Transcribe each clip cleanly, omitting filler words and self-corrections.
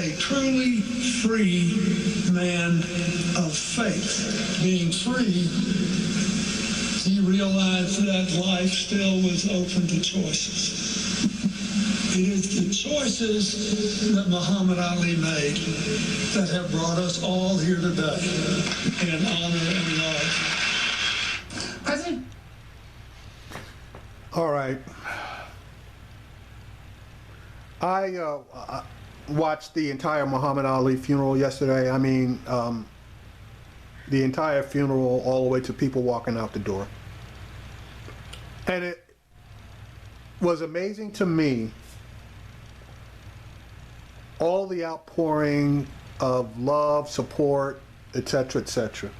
a truly free man of faith. Being free, he realized that life still was open to choices. It is the choices that Muhammad Ali made that have brought us all here today in honor and love. President. All right. I watched the entire Muhammad Ali funeral yesterday. I mean, the entire funeral all the way to people walking out the door. And it was amazing to me, all the outpouring of love, support, etc., etc.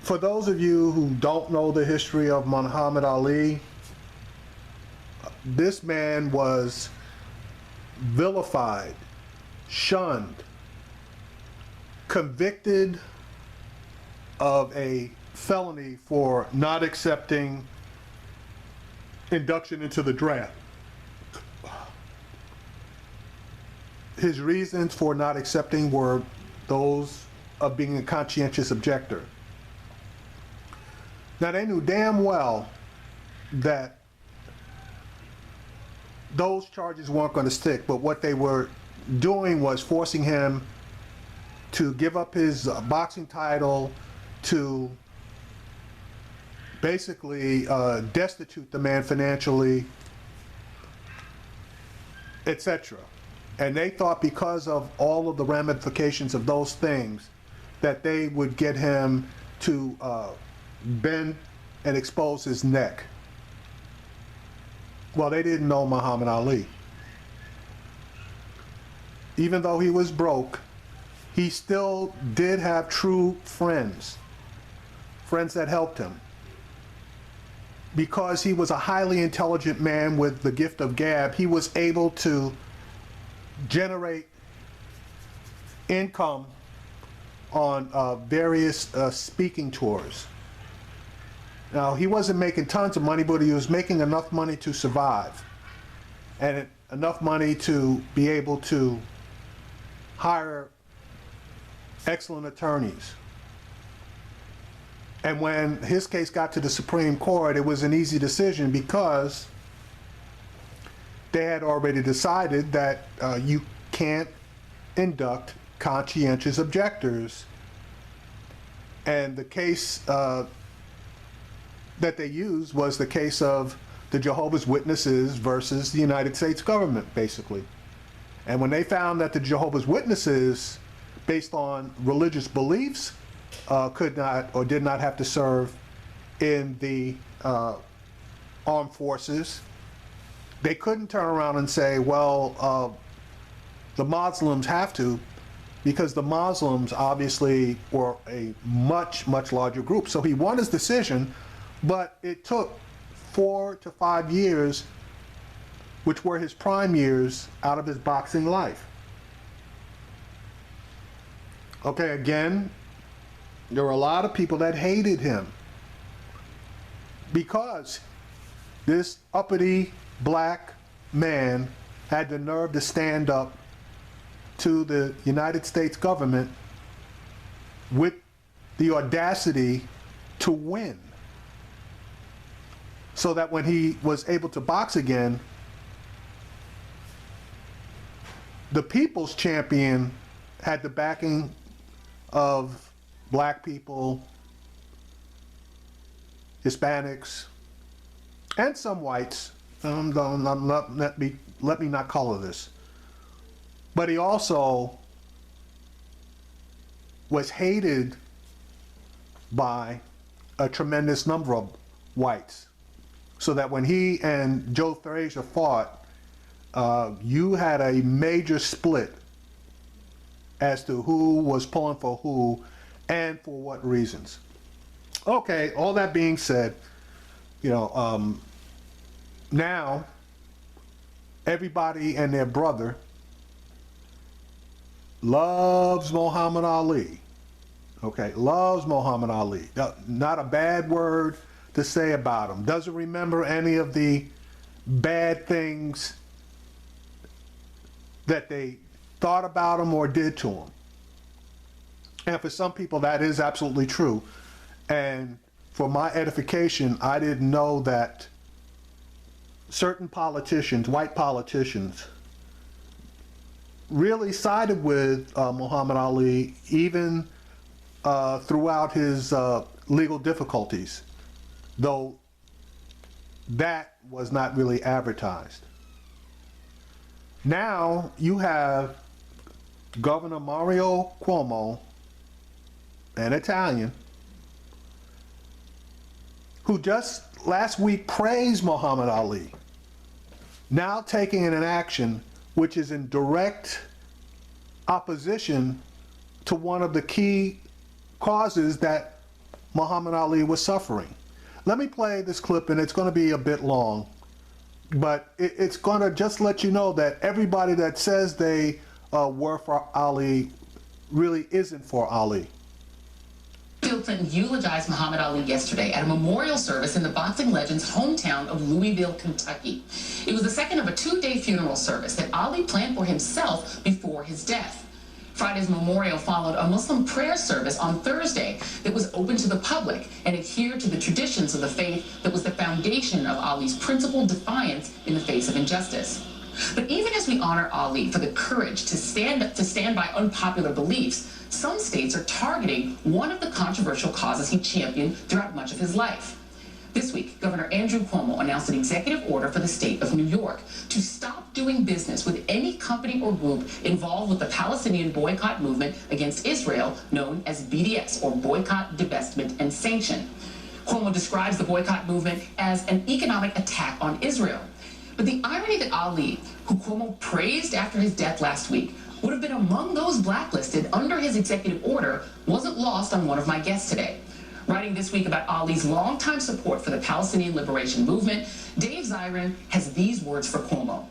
For those of you who don't know the history of Muhammad Ali, this man was vilified, shunned, convicted of a felony for not accepting induction into the draft. His reasons for not accepting were those of being a conscientious objector. Now, they knew damn well that those charges weren't going to stick, but what they were doing was forcing him to give up his boxing title, to basically destitute the man financially, etc. And they thought because of all of the ramifications of those things that they would get him to bend and expose his neck. Well, they didn't know Muhammad Ali. Even though he was broke, he still did have true friends, friends that helped him. Because he was a highly intelligent man with the gift of gab, he was able to generate income on various speaking tours. Now, he wasn't making tons of money, but he was making enough money to survive and enough money to be able to hire excellent attorneys. And when his case got to the Supreme Court, it was an easy decision because they had already decided that you can't induct conscientious objectors. And the case that they used was the case of the Jehovah's Witnesses versus the United States government, basically. And when they found that the Jehovah's Witnesses, based on religious beliefs, could not or did not have to serve in the armed forces, they couldn't turn around and say, well, the Muslims have to, because the Muslims obviously were a much, much larger group. So he won his decision, but it took 4 to 5 years, which were his prime years, out of his boxing life. Okay, again, there were a lot of people that hated him because this uppity black man had the nerve to stand up to the United States government with the audacity to win. So that when he was able to box again, the people's champion had the backing of black people, Hispanics, and some whites. Let me not color this. But he also was hated by a tremendous number of whites. So that when he and Joe Frazier fought, you had a major split as to who was pulling for who and for what reasons. Okay, all that being said, you know, now everybody and their brother loves Muhammad Ali. Okay, loves Muhammad Ali. Not a bad word to say about him. Doesn't remember any of the bad things that they thought about him or did to him. And for some people, that is absolutely true. And for my edification, I didn't know that certain politicians, white politicians, really sided with Muhammad Ali even throughout his legal difficulties, though that was not really advertised. Now you have Governor Mario Cuomo, an Italian, who just last week praised Muhammad Ali, now taking an action which is in direct opposition to one of the key causes that Muhammad Ali was suffering. Let me play this clip, and it's going to be a bit long, but it's going to just let you know that everybody that says they were for Ali really isn't for Ali. Bill Clinton eulogized Muhammad Ali yesterday at a memorial service in the boxing legend's hometown of Louisville, Kentucky. It was the second of a two-day funeral service that Ali planned for himself before his death. Friday's memorial followed a Muslim prayer service on Thursday that was open to the public and adhered to the traditions of the faith that was the foundation of Ali's principled defiance in the face of injustice. But even as we honor Ali for the courage to stand by unpopular beliefs, some states are targeting one of the controversial causes he championed throughout much of his life. This week, Governor Andrew Cuomo announced an executive order for the state of New York to stop doing business with any company or group involved with the Palestinian boycott movement against Israel, known as BDS, or Boycott, Divestment, and Sanction. Cuomo describes the boycott movement as an economic attack on Israel. But the irony that Ali, who Cuomo praised after his death last week, would have been among those blacklisted under his executive order wasn't lost on one of my guests today. Writing this week about Ali's longtime support for the Palestinian liberation movement, Dave Zirin has these words for Cuomo.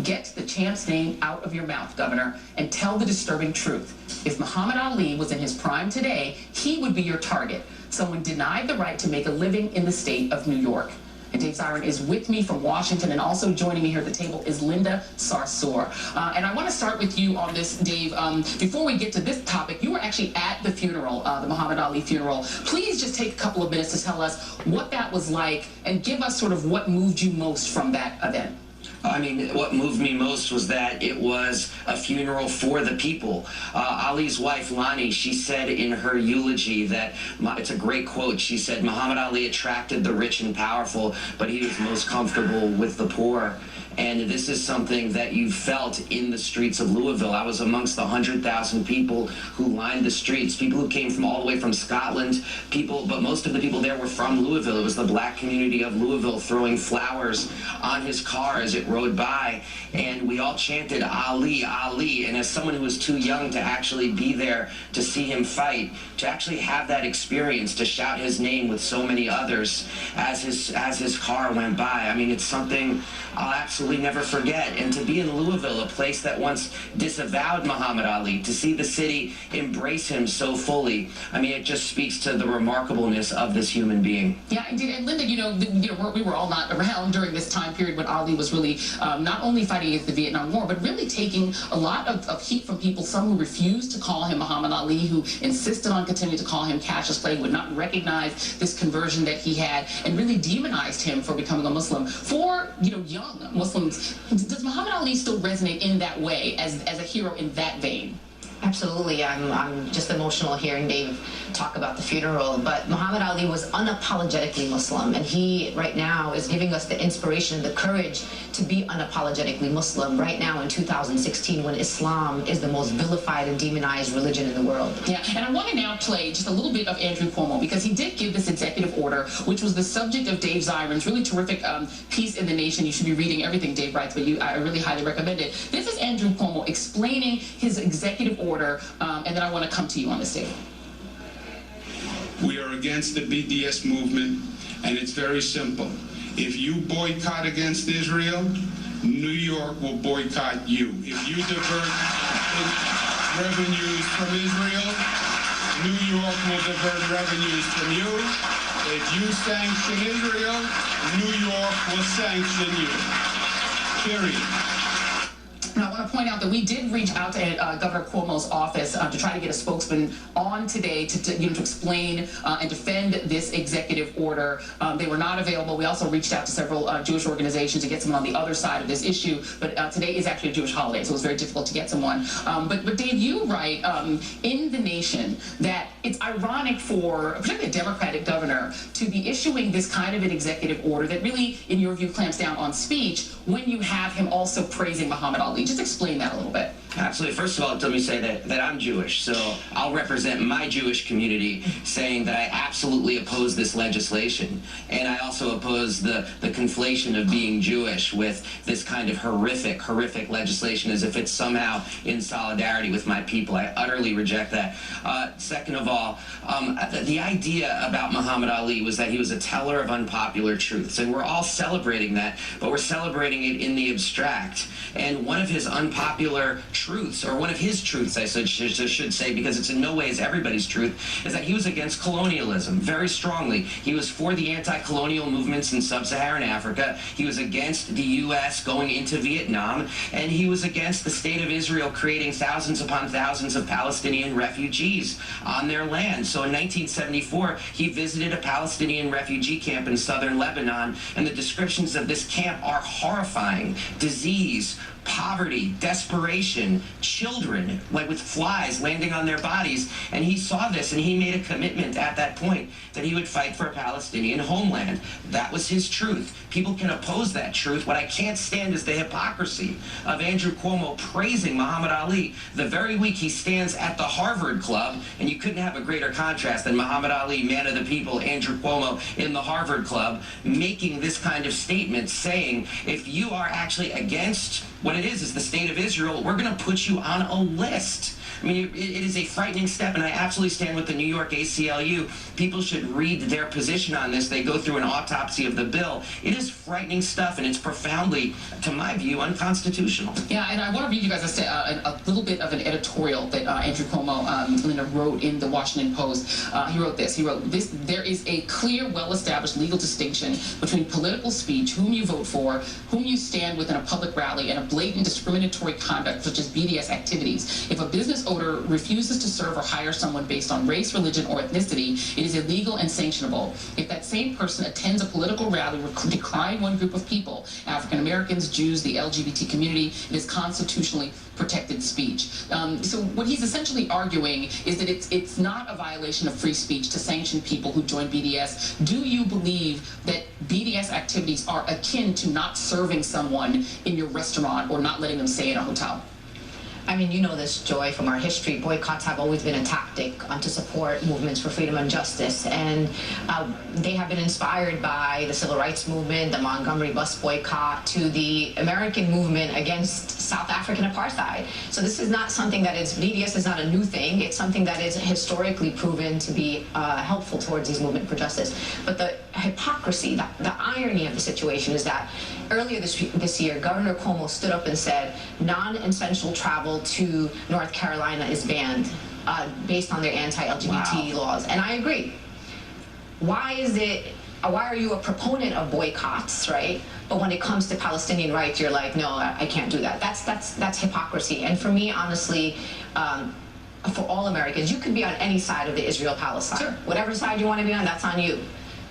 Get the champ's name out of your mouth, Governor, and tell the disturbing truth. If Muhammad Ali was in his prime today, he would be your target, someone denied the right to make a living in the state of New York. And Dave Zirin is with me from Washington, and also joining me here at the table is Linda Sarsour. And I want to start with you on this, Dave. Before we get to this topic, you were actually at the funeral, the Muhammad Ali funeral. Please just take a couple of minutes to tell us what that was like and give us sort of what moved you most from that event. I mean, what moved me most was that it was a funeral for the people. Ali's wife, Lonnie, she said in her eulogy that, it's a great quote, she said, Muhammad Ali attracted the rich and powerful, but he was most comfortable with the poor. And this is something that you felt in the streets of Louisville. I was amongst the 100,000 people who lined the streets, people who came from all the way from Scotland, but most of the people there were from Louisville. It was the black community of Louisville throwing flowers on his car as it rode by. And we all chanted, Ali, Ali. And as someone who was too young to actually be there to see him fight, to actually have that experience, to shout his name with so many others as his car went by, I mean, it's something I'll absolutely never forget. And to be in Louisville, a place that once disavowed Muhammad Ali, to see the city embrace him so fully, I mean, it just speaks to the remarkableness of this human being. Yeah, indeed. And Linda, we were all not around during this time period when Ali was really not only fighting against the Vietnam War, but really taking a lot of heat from people, some who refused to call him Muhammad Ali, who insisted on continuing to call him Cassius Clay, would not recognize this conversion that he had, and really demonized him for becoming a Muslim. For, young Muslims, does Muhammad Ali still resonate in that way as a hero in that vein? Absolutely. I'm just emotional hearing Dave talk about the funeral, but Muhammad Ali was unapologetically Muslim, and he right now is giving us the inspiration and the courage to be unapologetically Muslim right now in 2016, when Islam is the most vilified and demonized religion in the world. Yeah, and I want to now play just a little bit of Andrew Cuomo, because he did give this executive order, which was the subject of Dave Zirin's really terrific piece in The Nation. You should be reading everything Dave writes, but I really highly recommend it. This is Andrew Cuomo explaining his executive order, and then I want to come to you on this, Dave. We are against the BDS movement, and it's very simple. If you boycott against Israel, New York will boycott you. If you divert revenues from Israel, New York will divert revenues from you. If you sanction Israel, New York will sanction you. Period. Now, want to point out that we did reach out to Governor Cuomo's office to try to get a spokesman on today to explain and defend this executive order. They were not available. We also reached out to several Jewish organizations to get someone on the other side of this issue, but today is actually a Jewish holiday, so it was very difficult to get someone. But Dave, you write in The Nation that it's ironic for particularly a Democratic governor to be issuing this kind of an executive order that really, in your view, clamps down on speech when you have him also praising Muhammad Ali. Just explain that a little bit. Absolutely. First of all, let me say that I'm Jewish, so I'll represent my Jewish community saying that I absolutely oppose this legislation. And I also oppose the conflation of being Jewish with this kind of horrific legislation as if it's somehow in solidarity with my people. I utterly reject that. Second of all, the idea about Muhammad Ali was that he was a teller of unpopular truths. And we're all celebrating that, but we're celebrating it in the abstract. And one of his unpopular truths, or one of his truths, I should say, because it's in no ways everybody's truth, is that he was against colonialism very strongly. He was for the anti-colonial movements in sub-Saharan Africa. He was against the U.S. going into Vietnam, and he was against the state of Israel creating thousands upon thousands of Palestinian refugees on their land. So in 1974, he visited a Palestinian refugee camp in southern Lebanon, and the descriptions of this camp are horrifying. Disease, poverty, desperation, children, like with flies landing on their bodies. And he saw this and he made a commitment at that point that he would fight for a Palestinian homeland. That was his truth. People can oppose that truth. What I can't stand is the hypocrisy of Andrew Cuomo praising Muhammad Ali the very week he stands at the Harvard Club, and you couldn't have a greater contrast than Muhammad Ali, man of the people, Andrew Cuomo in the Harvard Club, making this kind of statement saying, if you are actually against what it is the state of Israel, we're going to put you on a list. I mean, it is a frightening step, and I absolutely stand with the New York ACLU. People should read their position on this. They go through an autopsy of the bill. It is frightening stuff, and it's profoundly, to my view, unconstitutional. Yeah, and I want to read you guys a little bit of an editorial that Andrew Cuomo wrote in the Washington Post. He wrote this. There is a clear, well-established legal distinction between political speech, whom you vote for, whom you stand with in a public rally, and a blatant discriminatory conduct such as BDS activities. If a business owner refuses to serve or hire someone based on race, religion, or ethnicity, it is illegal and sanctionable. If that same person attends a political rally decrying one group of people, African Americans, Jews, the LGBT community, it is constitutionally protected speech. So what he's essentially arguing is that it's not a violation of free speech to sanction people who join BDS. Do you believe that BDS activities are akin to not serving someone in your restaurant or not letting them stay in a hotel? I mean, you know this, Joy, from our history. Boycotts have always been a tactic to support movements for freedom and justice. And they have been inspired by the civil rights movement, the Montgomery bus boycott, to the American movement against South African apartheid. So this is not something that is, BDS is not a new thing. It's something that is historically proven to be helpful towards these movements for justice. But the hypocrisy, the irony of the situation is that earlier this year, Governor Cuomo stood up and said non-essential travel to North Carolina is banned based on their anti-LGBT laws. And I agree. Why are you a proponent of boycotts, right? But when it comes to Palestinian rights, you're like, no, I can't do that. That's hypocrisy. And for me, honestly, for all Americans, you could be on any side of the Israel-Palestine. Sure. Whatever side you want to be on, that's on you.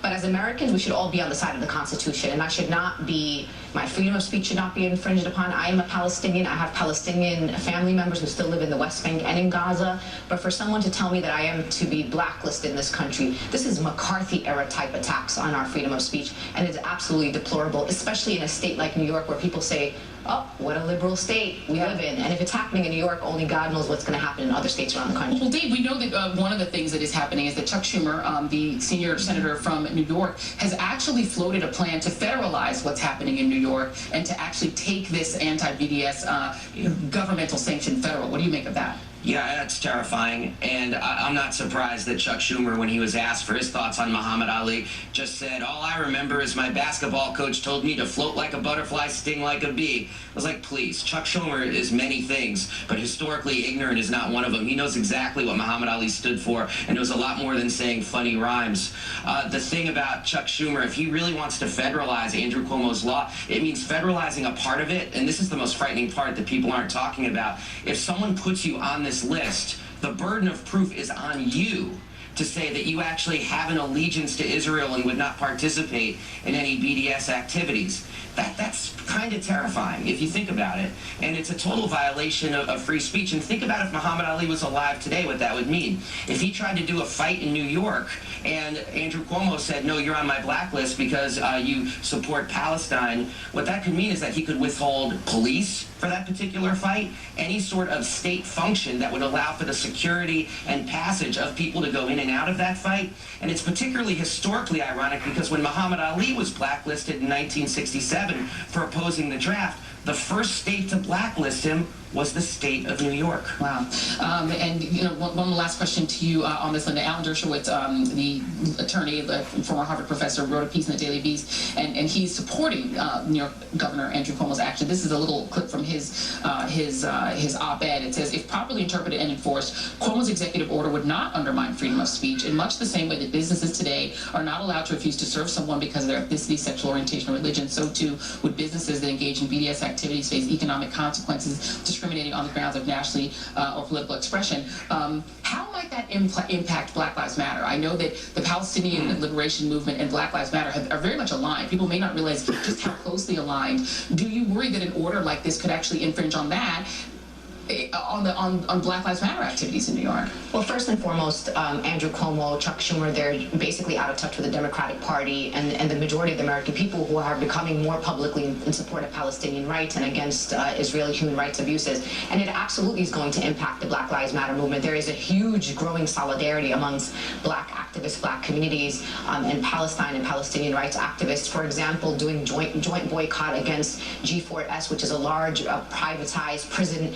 But as Americans, we should all be on the side of the Constitution, and my freedom of speech should not be infringed upon. I am a Palestinian. I have Palestinian family members who still live in the West Bank and in Gaza. But for someone to tell me that I am to be blacklisted in this country, this is McCarthy-era type attacks on our freedom of speech, and it's absolutely deplorable, especially in a state like New York where people say, oh, what a liberal state we live in. And if it's happening in New York, only God knows what's going to happen in other states around the country. Well, Dave, we know that one of the things that is happening is that Chuck Schumer, the senior senator from New York, has actually floated a plan to federalize what's happening in New York and to actually take this anti-BDS governmental sanction federal. What do you make of that? Yeah, that's terrifying. And I'm not surprised that Chuck Schumer, when he was asked for his thoughts on Muhammad Ali, just said, all I remember is my basketball coach told me to float like a butterfly, sting like a bee. I was like, please, Chuck Schumer is many things, but historically ignorant is not one of them. He knows exactly what Muhammad Ali stood for, and it was a lot more than saying funny rhymes. The thing about Chuck Schumer, if he really wants to federalize Andrew Cuomo's law, it means federalizing a part of it, and this is the most frightening part that people aren't talking about. If someone puts you on this list, the burden of proof is on you to say that you actually have an allegiance to Israel and would not participate in any BDS activities. That's kind of terrifying if you think about it. And it's a total violation of free speech. And think about if Muhammad Ali was alive today, what that would mean. If he tried to do a fight in New York and Andrew Cuomo said, no, you're on my blacklist because you support Palestine, what that could mean is that he could withhold police for that particular fight, any sort of state function that would allow for the security and passage of people to go in and out of that fight. And it's particularly historically ironic because when Muhammad Ali was blacklisted in 1967 for opposing the draft, the first state to blacklist him was the state of New York. Wow. And, you know, one last question to you on this, Linda. Alan Dershowitz, the attorney, the former Harvard professor, wrote a piece in the Daily Beast, and he's supporting New York Governor Andrew Cuomo's action. This is a little clip from his op-ed. It says, if properly interpreted and enforced, Cuomo's executive order would not undermine freedom of speech in much the same way that businesses today are not allowed to refuse to serve someone because of their ethnicity, sexual orientation, or religion. So too would businesses that engage in BDS activities face economic consequences, discriminating on the grounds of nationally or political expression. How might that impact Black Lives Matter? I know that the Palestinian liberation movement and Black Lives Matter are very much aligned. People may not realize just how closely aligned. Do you worry that an order like this could actually infringe on that? On Black Lives Matter activities in New York? Well, first and foremost, Andrew Cuomo, Chuck Schumer, they're basically out of touch with the Democratic Party and the majority of the American people who are becoming more publicly in support of Palestinian rights and against Israeli human rights abuses. And it absolutely is going to impact the Black Lives Matter movement. There is a huge growing solidarity amongst Black activists, Black communities, and Palestine and Palestinian rights activists. For example, doing joint boycott against G4S, which is a large privatized prison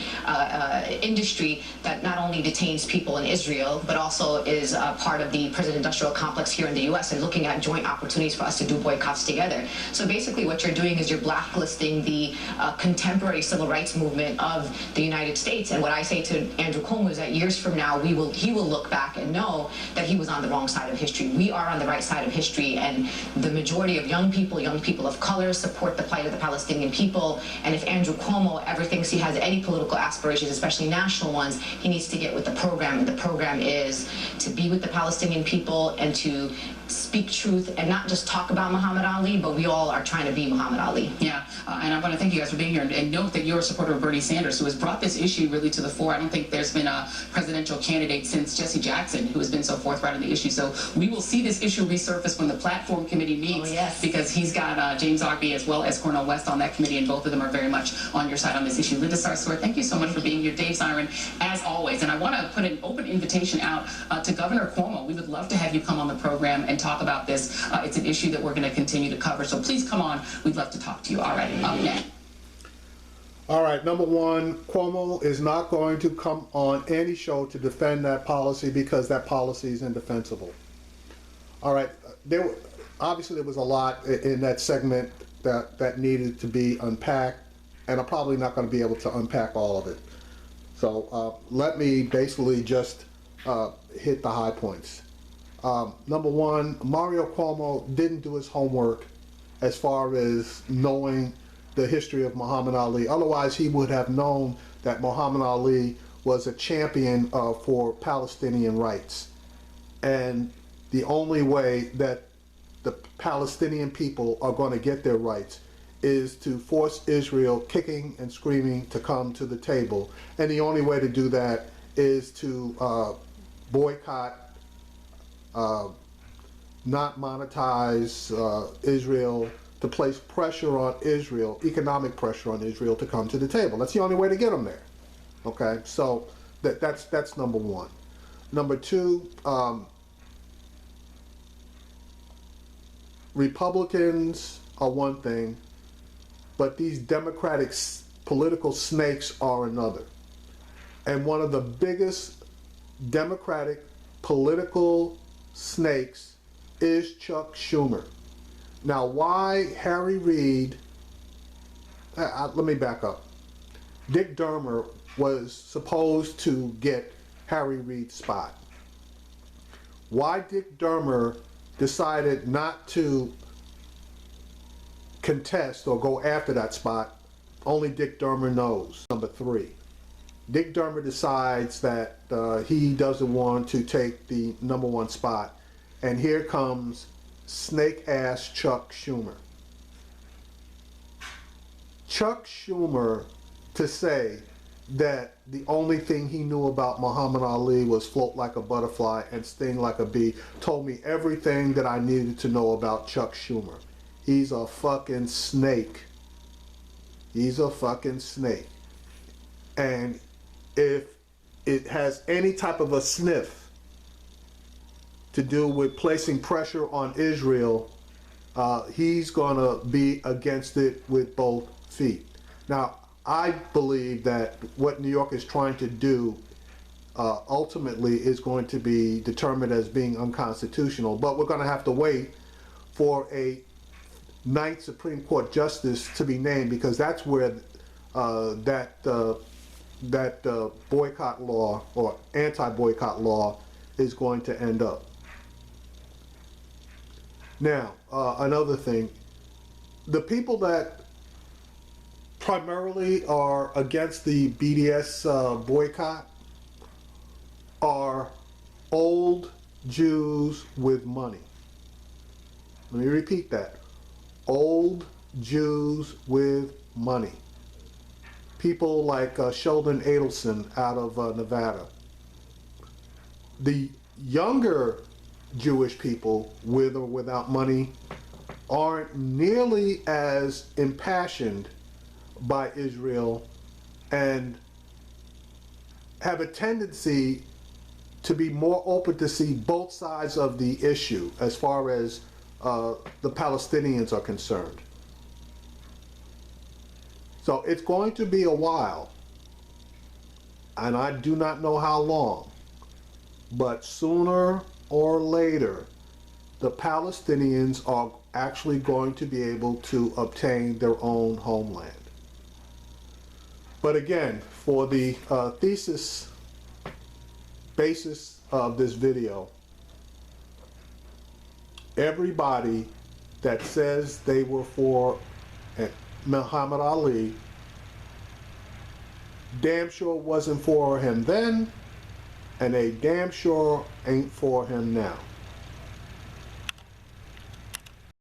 industry that not only detains people in Israel, but also is part of the prison industrial complex here in the U.S. and looking at joint opportunities for us to do boycotts together. So basically what you're doing is you're blacklisting the contemporary civil rights movement of the United States. And what I say to Andrew Cuomo is that years from now, he will look back and know that he was on the wrong side of history. We are on the right side of history, and the majority of young people of color, support the plight of the Palestinian people. And if Andrew Cuomo ever thinks he has any political aspirations, especially national ones, he needs to get with the program. And the program is to be with the Palestinian people and to speak truth and not just talk about Muhammad Ali, but we all are trying to be Muhammad Ali. Yeah, and I want to thank you guys for being here and note that you're a supporter of Bernie Sanders, who has brought this issue really to the fore. I don't think there's been a presidential candidate since Jesse Jackson who has been so forthright on the issue. So we will see this issue resurface when the platform committee meets, because he's got James Ogby as well as Cornel West on that committee, and both of them are very much on your side on this issue. Linda Sarsour, thank you so much for being here. Dave Zirin, as always. And I want to put an open invitation out to Governor Cuomo. We would love to have you come on the program and talk about this. It's an issue that we're going to continue to cover. So please come on. We'd love to talk to you. All right, up next. All right, number one, Cuomo is not going to come on any show to defend that policy because that policy is indefensible. All right, obviously there was a lot in that segment that needed to be unpacked, and I'm probably not going to be able to unpack all of it. So let me basically just hit the high points. Number one, Mario Cuomo didn't do his homework as far as knowing the history of Muhammad Ali. Otherwise, he would have known that Muhammad Ali was a champion for Palestinian rights. And the only way that the Palestinian people are going to get their rights is to force Israel kicking and screaming to come to the table. And the only way to do that is to boycott, not monetize Israel, to place pressure on Israel, economic pressure on Israel to come to the table. That's the only way to get them there. Okay, so that's number one. Number two, Republicans are one thing, but these Democratic political snakes are another. and one of the biggest Democratic political snakes is Chuck Schumer. Now, why Harry Reid, let me back up. Dick Dermer was supposed to get Harry Reid's spot. Why Dick Dermer decided not to contest or go after that spot, only Dick Dermer knows. Number 3, Dick Dermer decides that he doesn't want to take the number 1 spot, and here comes snake-ass Chuck Schumer. Chuck Schumer, to say that the only thing he knew about Muhammad Ali was float like a butterfly and sting like a bee, told me everything that I needed to know about Chuck Schumer. He's a fucking snake. He's a fucking snake. And if it has any type of a sniff to do with placing pressure on Israel, he's gonna be against it with both feet. Now, I believe that what New York is trying to do ultimately is going to be determined as being unconstitutional, but we're going to have to wait for a 9th Supreme Court justice to be named, because that's where that boycott law or anti-boycott law is going to end up. Now, another thing, the people that primarily are against the BDS boycott are old Jews with money. Let me repeat that. Old Jews with money. People like Sheldon Adelson out of Nevada. The younger Jewish people, with or without money, aren't nearly as impassioned by Israel and have a tendency to be more open to see both sides of the issue as far as the Palestinians are concerned. So it's going to be a while, and I do not know how long, but sooner or later, the Palestinians are actually going to be able to obtain their own homeland. But again, for the basis of this video, everybody that says they were for Muhammad Ali damn sure wasn't for him then, and they damn sure ain't for him now.